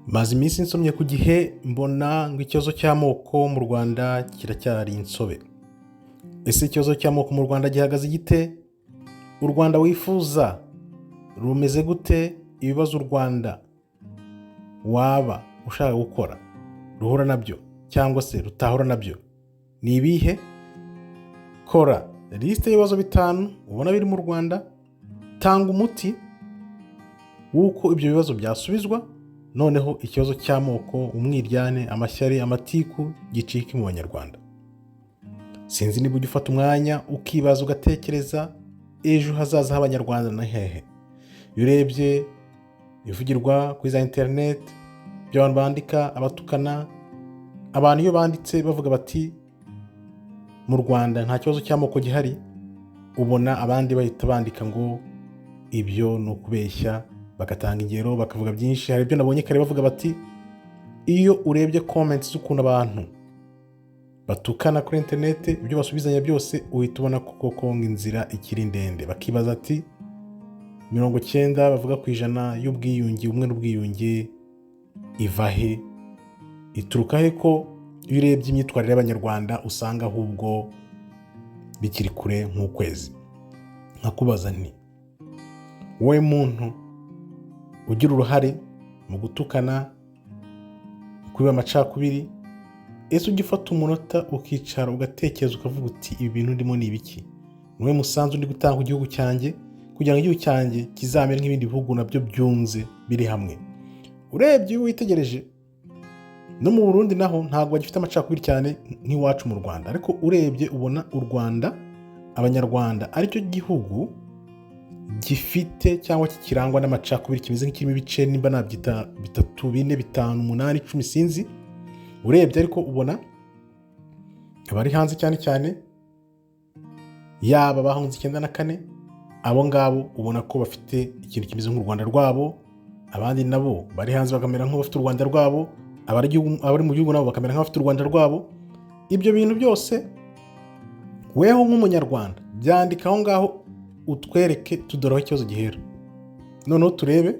Maze iminsi nsomye ku Gihe mbona ngo ikibazo cy'amoko mu Rwanda kiracyari insobe. Ese ikibazo cy'amoko mu Rwanda gihagaze gite? U Rwanda wifuza rumeze gute? Ibibazo u Rwanda waba ushaka gukora ruhura nabyo cyangwa se rutahura nabyo ni ibihe? Kora lisite y'ibibazo 5 ubona biri mu Rwanda, tanga umuti w'uko ibyo bibazo byasubizwa, noneho ikibazo cy'amoko, umwiryane, amashyari, amatiku gicike mu Banyarwanda. Sinzi niba ujya ufata umwanya ukibaza ugatekereza ejo hazaza h'Abanyarwanda na hehe. Iyo urebye ibivugirwa kuri za internet, ibyo abantu bandika, abatukana, abantu iyo banditse bavuga bati mu Rwanda nta kibazo cy'amoko gihari, ubona abandi bahita bandika ngo ibyo ni ukubeshya, bagatanga ingero, bakavuga byinshi. Hari ibyo nabonye kare bavuga bati iyo urebye comments z'ukuntu abantu batukana kuri internet, ibyo basubizanya byose uhita ubona koko inzira ikiri ndende. Bakibaza ati 90 bavuga ku ijana y'ubwiyunge, umwe n'ubwiyunge iva he? Ituruka he? Ko iyo urebye imyitwarire y'Abanyarwanda usanga ahubwo bikiri kure nk'ukwezi. Nkakubaza nti wowe muntu ugira uruhare mu gutukana, kwiba amacakubiri, ese ujya ufata umunota ukicara ugatekereza ukavuga uti ibi bintu ndimo ni ibiki? Niwe musanzu ndi gutanga igihugu cyanjye kugira ngo igihugu cyanjye kizamere nk'ibindi bihugu nabyo byunze biri hamwe. Urebye witegereje no mu Burundi naho ntabwo bagifite amacakubiri cyane nk'iwacu mu Rwanda, ariko urebye ubona u Rwanda, Abanyarwanda aricyo gihugu gifite cyangwa kikirangwa n'amacakubiri, kimeze nk'ikirimo ibice nimba nabyita 3, 4, 5, 8, 10 sinzi. Urebye ariko ubona abari hanze cyane cyane yaba bahunze 94, abo ngabo ubona ko bafite ikintu kimeze nk'u Rwanda rwabo, abandi nabo bari hanze bakamera nk'abafite u Rwanda rwabo, abari mu gihugu nabo bakamera nk'abafite u Rwanda rwabo. Ibyo bintu byose weho nk'umunyarwanda byandika aho ngaho, utwereke tudoraho ikibazo gihera, noneho turebe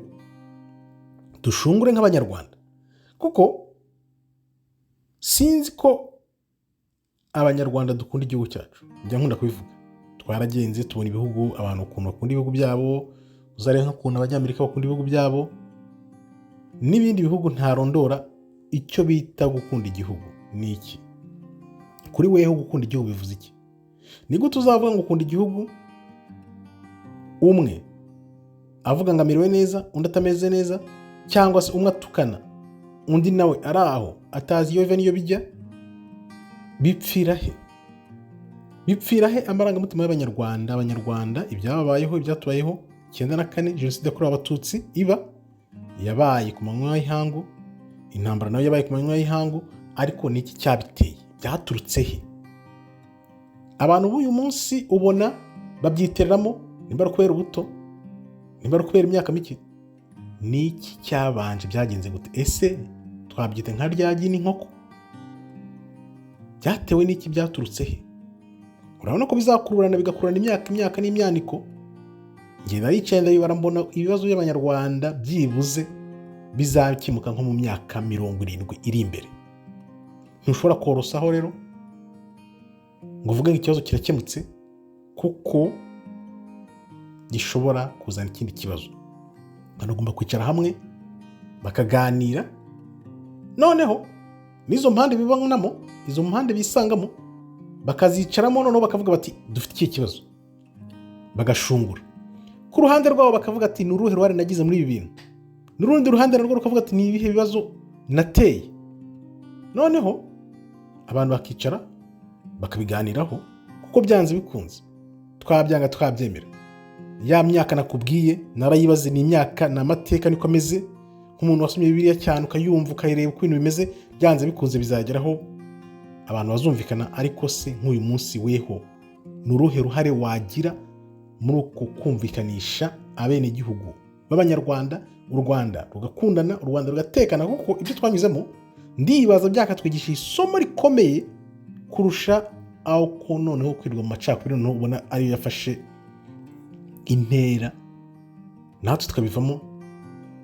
dushungure nk'Abanyarwanda. Kuko sinzi ko Abanyarwanda dukunda igihugu cyacu. Njya nkunda kubivuga, twaragenze tubona ibihugu, abantu ukuntu bakunda ibihugu byabo, uzareba nk'ukuntu Abanyamerika bakunda ibihugu byabo, n'ibindi bihugu ntarondora. Icyo bita gukunda igihugu ni iki? Kuri weho gukunda igihugu bivuze iki? Ni gute uzavuga ngo ukunda igihugu umwe avuga ngo amerewe neza undi atameze neza, cyangwa se umwe atukana undi nawe ari aho atazi iyo biva n'iyo bijya? Bipfira he? Bipfira he amarangamutima y'Abanyarwanda? Abanyarwanda ibyababayeho, ibyatubayeho 94, jenoside yakorewe Abatutsi iba yabaye ku manywa y'ihangu, intambara nayo yabaye ku manywa y'ihangu, ariko niki cyabiteye? Byaturutse he? Abantu b'uyu munsi ubona babyitereramo, nimba ari kubera ubuto, nimba ari kubera imyaka mike. Niki cyabanje? Byagenze gute? Ese twabyita nka ryagi n'inkoko? Byatewe n'iki? Byaturutse he? Urabona ko bizakururana bigakurana imyaka n'imyaniko. Ngiye naricaye ndabibara mbona ibibazo by'Abanyarwanda byibuze bizakimuka nko mu myaka 70 iri imbere. Ntushobora korosaho rero ngo uvuge ngo ikibazo kirakemutse, kuko gishobora kuzana ikindi kibazo. Bagomba kwicara hamwe bakaganira, noneho n'izo mpande bibanamo, izo mpande bisangamo bakazicaramo, noneho bakavuga bati dufite iki kibazo, bagashungura. Ku ruhande rwabo bakavuga ati ni uruhe ruhare nagize muri ibi bintu, n'urundi ruhande narwo rukavuga ati ni ibihe bibazo nateye. Noneho abantu bakicara bakabiganiraho, kuko byanze bikunze twabyanga twabyemera. Ya myaka nakubwiye narayibaze, ni imyaka n'amateka niko ameze. Nk'umuntu wasomye Bibiliya cyane ukayumva ukayireba uko ibintu bimeze, byanze bikunze bizageraho abantu bazumvikana. Ariko se nk'uyu munsi weho n'uruhe ruhare wagira muri uko kumvikanisha abene gihugu b'Abanyarwanda, u Rwanda rugakundana, u Rwanda rugatekana? Kuko ibyo twanyuzemo ndibaza byakatwigisha isomo rikomeye kurusha aho ko noneho kwirwa mu macakubiri, noneho ubona ariyo yafashe intera natwe tukabivamo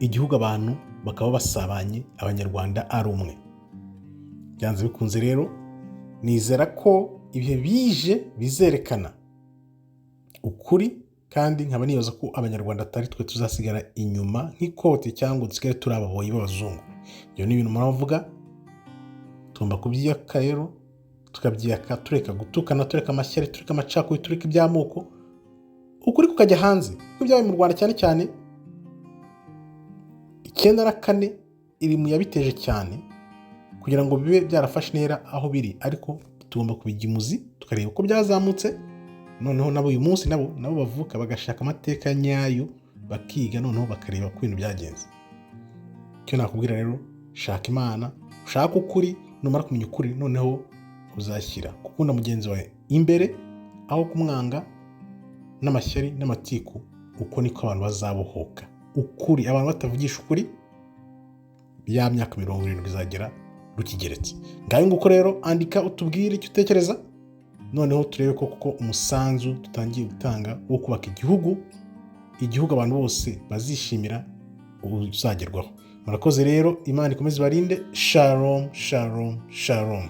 igihugu abantu bakaba basabanye, abanyarwanda ari umwe. Byanze bikunze rero nizera ko ibihe bije bizerekana ukuri, kandi nkaba nibaza ko abanyarwanda atari twe tuzasigara inyuma nk'ikoti cyangwa dusigare turi ababoyi b'abazungu. Ibyo ni ibintu muravuga, tugomba kubyiyaka rero, tukabyiyaka tureka gutukana, tureka amashyari, tureka amacakubiri, tureka iby'amoko, ukuri kukajya hanze. Kuko ibyabaye mu Rwanda cyane cyane 94 iri mu yabiteje cyane kugira ngo bibe byarafashe intera aho biri, ariko tugomba kubiga imuzi tukareba uko byazamutse. Noneho nabo uyu munsi nabo bavuka bagashaka amateka nyayo, bakiga, noneho bakareba ko ibintu byagenze. Icyo nakubwira rero, shaka Imana, ushaka ukuri, numara kumenya ukuri noneho uzashyira gukunda mugenzi wawe imbere aho kumwanga n'amashyari n'amatiku. Uko niko abantu bazabohoka. Ukuri, abantu batavugisha ukuri, ya myaka 70 izagera rukigeretse. Ngayo nguko rero, andika utubwire icyo utekereza, noneho turebe ko kuko umusanzu tutangiye gutanga wo kubaka igihugu abantu bose bazishimira uzagerwaho. Murakoze rero, Imana ikomeze ibarinde. Shalom, shalom, shalom.